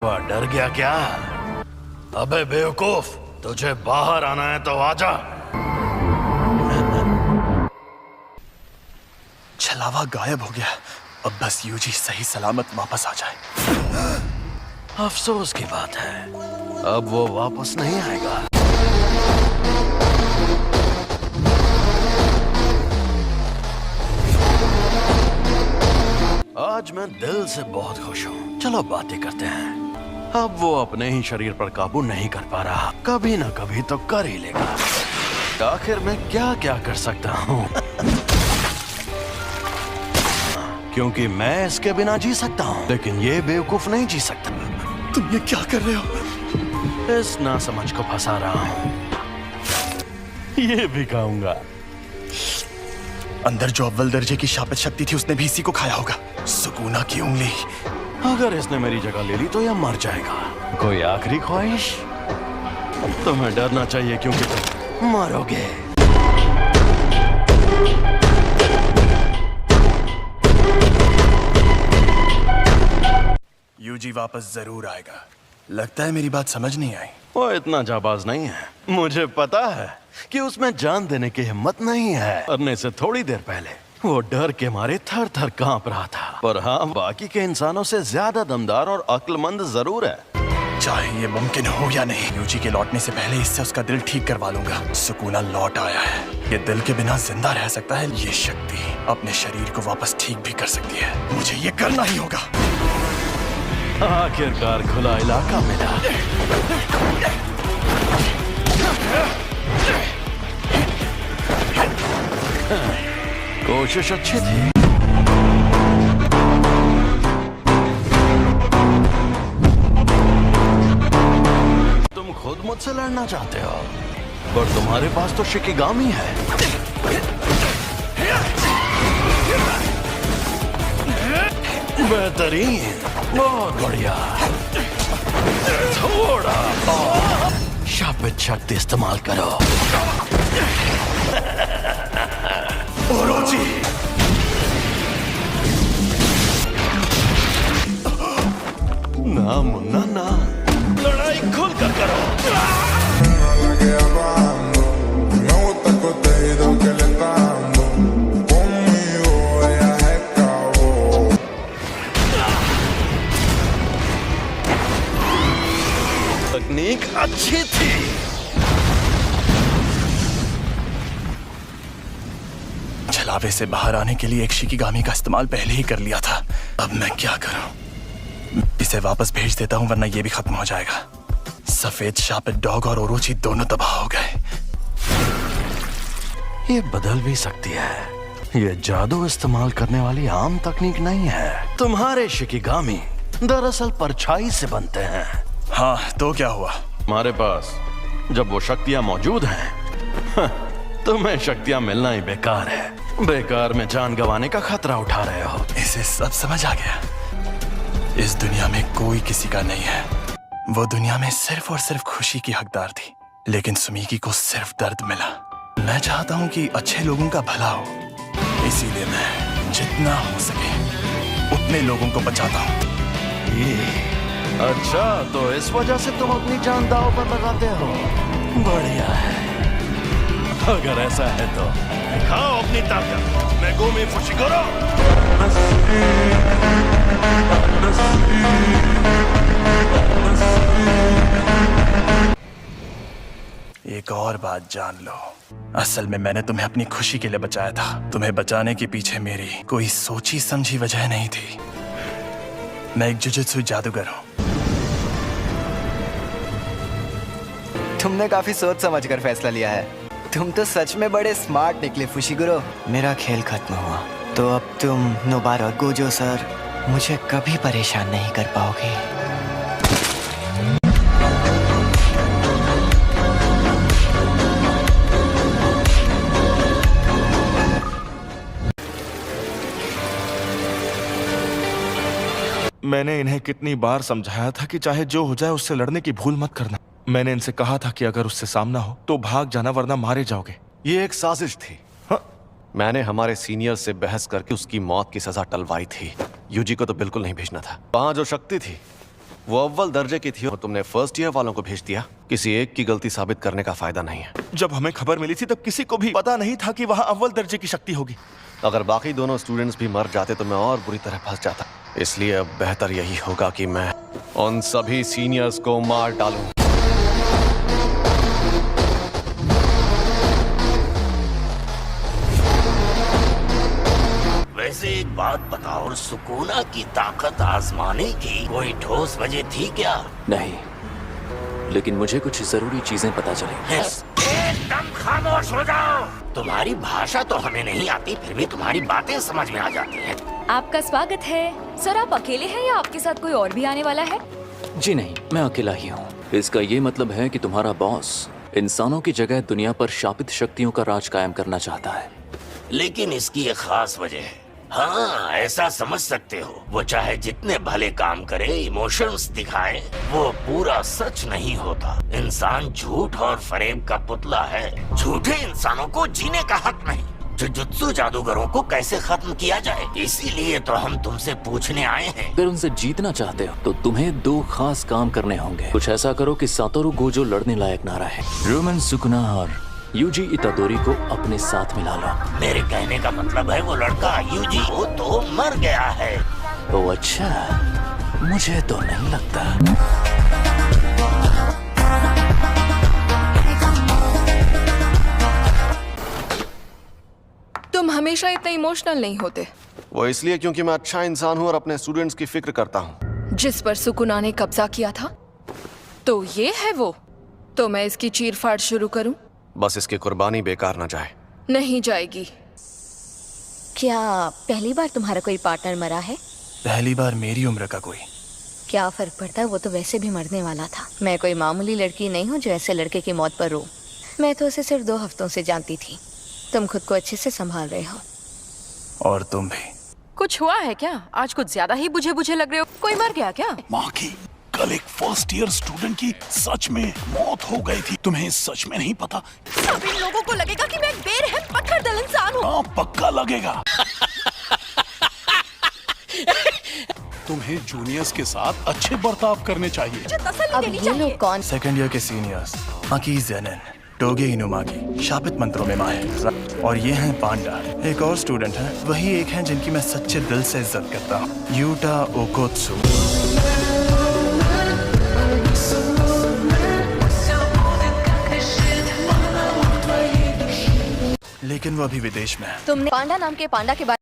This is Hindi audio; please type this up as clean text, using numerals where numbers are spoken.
वह डर गया क्या? अबे बेवकूफ, तुझे बाहर आना है तो आजा। छलावा गायब हो गया। अब बस यूजी सही सलामत वापस आ जाए। अफसोस की बात है, अब वो वापस नहीं आएगा। आज मैं दिल से बहुत खुश हूँ। चलो बातें करते हैं। अब वो अपने ही शरीर पर काबू नहीं कर पा रहा, कभी ना कभी तो कर ही लेगा। आखिर मैं क्या क्या कर सकता हूँ? क्योंकि मैं इसके बिना जी सकता हूँ, लेकिन ये बेवकूफ नहीं जी सकता। तुम ये क्या कर रहे हो? इस नासमझ को फंसा रहा हूँ। ये भी खाऊंगा। अंदर जो अव्वल दर्जे की शापित शक्ति थी उसने भी इसी को खाया होगा। सुकूना की उंगली। अगर इसने मेरी जगह ले ली तो यह मर जाएगा। कोई आखिरी ख्वाहिश? तुम्हें डरना चाहिए क्योंकि तुम मरोगे। यूजी वापस जरूर आएगा। लगता है मेरी बात समझ नहीं आई। वो इतना जाबाज नहीं है। मुझे पता है कि उसमें जान देने की हिम्मत नहीं है। मरने से थोड़ी देर पहले वो डर के मारे थर थर कांप रहा था। पर हाँ, बाकी के इंसानों से ज्यादा दमदार और अक्लमंद जरूर है। चाहे ये मुमकिन हो या नहीं, यूजी के लौटने से पहले इससे उसका दिल ठीक करवा लूंगा। सुकूना लौट आया है। ये दिल के बिना जिंदा रह सकता है। ये शक्ति अपने शरीर को वापस ठीक भी कर सकती है। मुझे ये करना ही होगा। आखिरकार खुला इलाका मिला। कोशिश अच्छी थी। तुम खुद मुझसे लड़ना चाहते हो, पर तुम्हारे पास तो शिकिगामी है। बेहतरीन, बहुत बढ़िया। थोड़ा और शापित शक्ति इस्तेमाल करो। ओरोची! ना मुन्ना ना, लड़ाई खुल कर करो। तकनीक अच्छी थी। छलावे से बाहर आने के लिए एक शिकिगामी का इस्तेमाल पहले ही कर लिया था। अब मैं क्या करूं? इसे वापस भेज देता हूं, वरना ये भी खत्म हो जाएगा। सफेद शापित डॉग और ओरोची दोनों तबाह हो गए। ये बदल भी सकती है। ये जादू इस्तेमाल करने वाली आम तकनीक नहीं है। तुम्हारे शिकिगामी दरअसल परछाई से बनते हैं। हाँ, तो क्या हुआ? हमारे पास जब वो शक्तियां मौजूद हैं, तुम्हें शक्तियां मिलना ही बेकार है। बेकार में जान गंवाने का खतरा उठा रहे हो। इसे सब समझ आ गया। इस दुनिया में कोई किसी का नहीं है। वो दुनिया में सिर्फ और सिर्फ खुशी की हकदार थी, लेकिन सुमीकी को सिर्फ दर्द मिला। मैं चाहता हूँ कि अच्छे लोगों का भला हो, इसीलिए मैं जितना हो सके उतने लोगों को बचाता हूँ। अच्छा, तो इस वजह से तुम अपनी जान दांव पर लगाते हो। बढ़िया है। अगर ऐसा है तो दिखाओ अपनी ताकत। Megumi Fushiguro. एक और बात जान लो, असल में मैंने तुम्हें अपनी खुशी के लिए बचाया था। तुम्हें बचाने के पीछे मेरी कोई सोची समझी वजह नहीं थी। मैं एक जुजुत्सु जादूगर हूँ। तुमने काफी सोच समझ कर फैसला लिया है। तुम तो सच में बड़े स्मार्ट निकले फुशिगुरो। मेरा खेल खत्म हुआ, तो अब तुम नोबारा गोजो सर मुझे कभी परेशान नहीं कर पाओगे। मैंने इन्हें कितनी बार समझाया था कि चाहे जो हो जाए उससे लड़ने की भूल मत करना। मैंने इनसे कहा था कि अगर उससे सामना हो तो भाग जाना, वरना मारे जाओगे। ये एक साजिश थी। हाँ? मैंने हमारे सीनियर से बहस करके उसकी मौत की सजा टलवाई थी। यूजी को तो बिल्कुल नहीं भेजना था। वहां जो शक्ति थी वो अव्वल दर्जे की थी और तुमने फर्स्ट ईयर वालों को भेज दिया। किसी एक की गलती साबित करने का फायदा नहीं है। जब हमें खबर मिली थी तब किसी को भी पता नहीं था कि वहाँ अव्वल दर्जे की शक्ति होगी। अगर बाकी दोनों स्टूडेंट्स भी मर जाते तो मैं और बुरी तरह फंस जाता। इसलिए अब बेहतर यही होगा कि मैं उन सभी सीनियर्स को मार डालूं। वैसे एक बात बताओ, सुकूना की ताकत आजमाने की कोई ठोस वजह थी क्या? नहीं, लेकिन मुझे कुछ जरूरी चीजें पता चली। एकदम खामोश हो जाओ। तुम्हारी भाषा तो हमें नहीं आती, फिर भी तुम्हारी बातें समझ में आ जाती हैं। आपका स्वागत है। सर, आप अकेले हैं या आपके साथ कोई और भी आने वाला है? जी नहीं, मैं अकेला ही हूँ। इसका ये मतलब है कि तुम्हारा बॉस इंसानों की जगह दुनिया पर शापित शक्तियों का राज कायम करना चाहता है। लेकिन इसकी एक खास वजह है। हाँ, ऐसा समझ सकते हो, वो चाहे जितने भले काम करे, इमोशंस दिखाए, वो पूरा सच नहीं होता। इंसान झूठ और फरेब का पुतला है। झूठे इंसानों को जीने का हक नहीं। जुजुत्सु जादूगरों को कैसे खत्म किया जाए, इसीलिए तो हम तुमसे पूछने आए हैं। अगर उनसे जीतना चाहते हो तो तुम्हें 2 खास काम करने होंगे। कुछ ऐसा करो कि सातोरु गोजो लड़ने लायक ना रहे। रोमन सुकुना और यूजी इतादोरी को अपने साथ मिला लो। मेरे कहने का मतलब है वो लड़का यूजी वो तो मर गया है। ओ अच्छा, मुझे तो नहीं लगता। तुम हमेशा इतने इमोशनल नहीं होते। वो इसलिए क्योंकि मैं अच्छा इंसान हूँ और अपने स्टूडेंट्स की फिक्र करता हूँ। जिस पर सुकुना ने कब्जा किया था, तो ये है वो। तो मैं इसकी चीरफाड़ शुरू करूं? बस इसकी कुर्बानी बेकार ना जाए। नहीं जाएगी। क्या पहली बार तुम्हारा कोई पार्टनर मरा है? पहली बार मेरी उम्र का कोई। क्या फर्क पड़ता है, वो तो वैसे भी मरने वाला था। मैं कोई मामूली लड़की नहीं हूँ जो ऐसे लड़के की मौत पर रो। मैं तो उसे सिर्फ 2 हफ्तों से जानती थी। तुम खुद को अच्छे से संभाल रहे हो। और तुम भी। कुछ हुआ है क्या? आज कुछ ज्यादा ही बुझे बुझे लग रहे हो। कोई मर गया क्या? माँ की कल एक फर्स्ट ईयर स्टूडेंट की सच में मौत हो गई थी। तुम्हें सच में नहीं पता? सब इन लोगों को लगेगा कि मैं एक बेरहम पत्थरदिल इंसान हूँ। हाँ, पक्का लगेगा। तुम्हें जूनियर्स के साथ अच्छे बर्ताव करने चाहिए। मुझे तसल्ली अब देनी ये चाहिए। लोग कौन? सेकंड ईयर के सीनियर्स आकी जेनन, टोगे इनुमागी, शापित मंत्रों में माहिर। और ये हैं पांडा। एक और स्टूडेंट है, वही एक हैं जिनकी मैं सच्चे दिल से इज्जत करता हूँ, यूटा ओकोत्सु। लेकिन वो अभी विदेश में है। तुमने पांडा नाम के पांडा के बारे